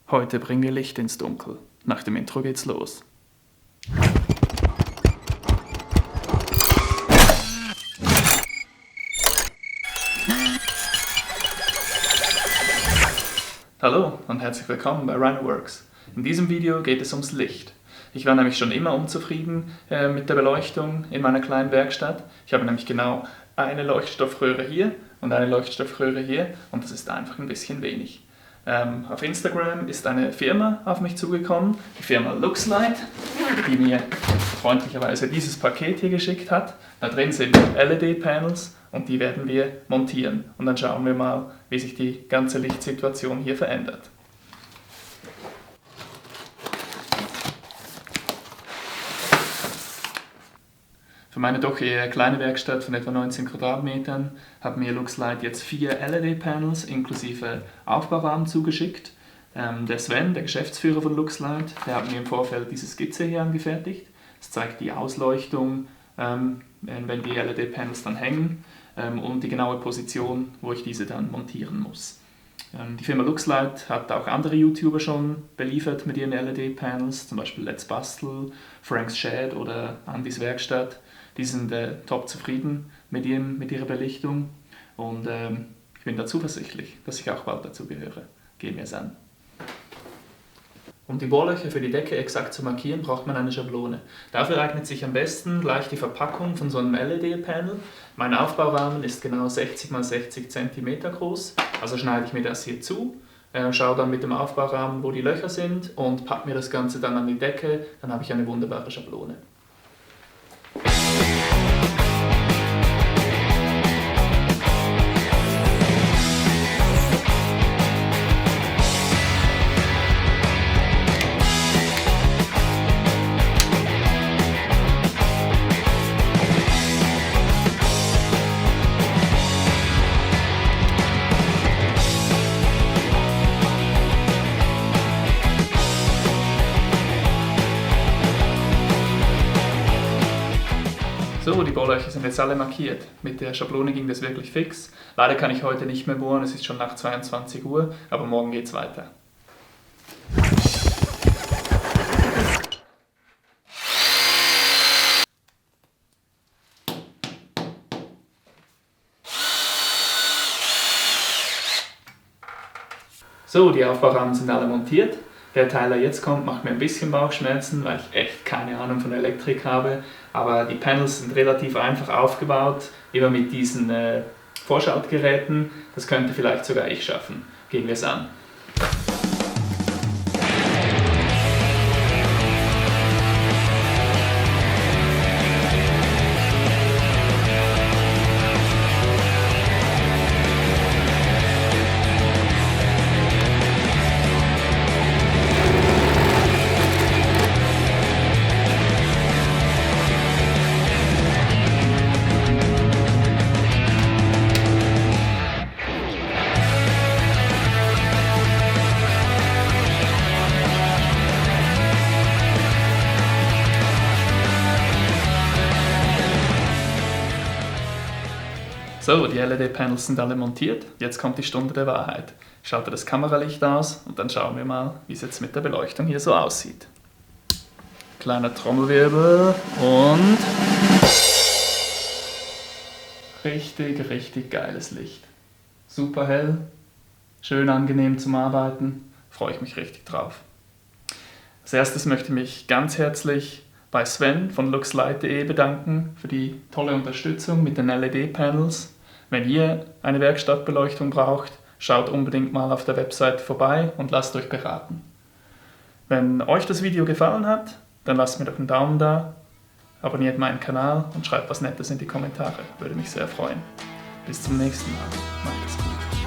Heute bringen wir Licht ins Dunkel. Nach dem Intro geht's los. Hallo und herzlich willkommen bei Rhinoworks. In diesem Video geht es ums Licht. Ich war nämlich schon immer unzufrieden mit der Beleuchtung in meiner kleinen Werkstatt. Ich habe nämlich genau eine Leuchtstoffröhre hier und eine Leuchtstoffröhre hier und das ist einfach ein bisschen wenig. Auf Instagram ist eine Firma auf mich zugekommen, die Firma Luxlite, die mir freundlicherweise dieses Paket hier geschickt hat. Da drin sind LED-Panels und die werden wir montieren. Und dann schauen wir mal, wie sich die ganze Lichtsituation hier verändert. Für meine doch eher kleine Werkstatt von etwa 19 Quadratmetern hat mir Luxlite jetzt 4 LED-Panels inklusive Aufbaurahmen zugeschickt. Der Sven, der Geschäftsführer von Luxlite, der hat mir im Vorfeld diese Skizze hier angefertigt. Es zeigt die Ausleuchtung, wenn die LED-Panels dann hängen und die genaue Position, wo ich diese dann montieren muss. Die Firma Luxlite hat auch andere YouTuber schon beliefert mit ihren LED-Panels, zum Beispiel Let's Bastel, Frank's Shed oder Andys Werkstatt. Die sind top zufrieden mit ihrer Belichtung und ich bin da zuversichtlich, dass ich auch bald dazu gehöre. Gehen wir es an. Um die Bohrlöcher für die Decke exakt zu markieren, braucht man eine Schablone. Dafür eignet sich am besten gleich die Verpackung von so einem LED-Panel. Mein Aufbaurahmen ist genau 60 x 60 cm groß, also schneide ich mir das hier zu, schaue dann mit dem Aufbaurahmen, wo die Löcher sind und packe mir das Ganze dann an die Decke, dann habe ich eine wunderbare Schablone. So, die Bohrlöcher sind jetzt alle markiert. Mit der Schablone ging das wirklich fix. Leider kann ich heute nicht mehr bohren, es ist schon nach 22 Uhr, aber morgen geht's weiter. So, die Aufbaurahmen sind alle montiert. Der Teil, der jetzt kommt, macht mir ein bisschen Bauchschmerzen, weil ich echt keine Ahnung von Elektrik habe. Aber die Panels sind relativ einfach aufgebaut, immer mit diesen Vorschaltgeräten. Das könnte vielleicht sogar ich schaffen. Gehen wir es an. So, die LED-Panels sind alle montiert. Jetzt kommt die Stunde der Wahrheit. Ich schalte das Kameralicht aus und dann schauen wir mal, wie es jetzt mit der Beleuchtung hier so aussieht. Kleiner Trommelwirbel und richtig geiles Licht. Super hell, schön angenehm zum Arbeiten, freue ich mich richtig drauf. Als erstes möchte ich mich ganz herzlich bei Sven von luxlite.de bedanken für die tolle Unterstützung mit den LED-Panels. Wenn ihr eine Werkstattbeleuchtung braucht, schaut unbedingt mal auf der Website vorbei und lasst euch beraten. Wenn euch das Video gefallen hat, dann lasst mir doch einen Daumen da, abonniert meinen Kanal und schreibt was Nettes in die Kommentare. Würde mich sehr freuen. Bis zum nächsten Mal. Macht es gut.